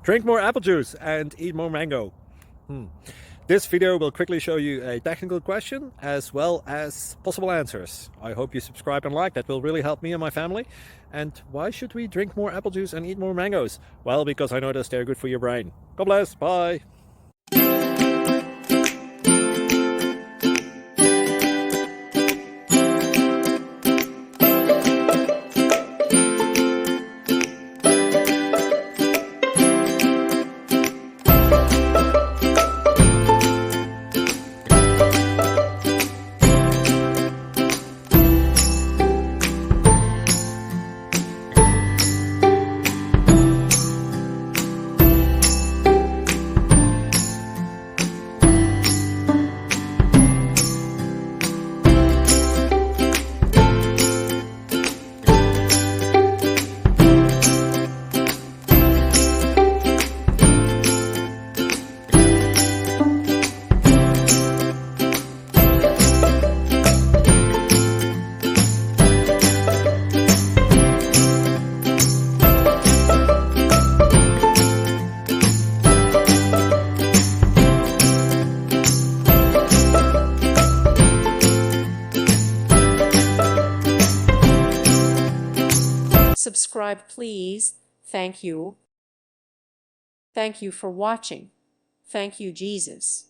Drink more apple juice and eat more mango. This video will quickly show you a technical question as well as possible answers. I hope you subscribe and like, that will really help me and my family. And why should we drink more apple juice and eat more mangoes? Well, because I noticed they're good for your brain. God bless, bye! Subscribe, please. Thank you. Thank you for watching. Thank you, Jesus.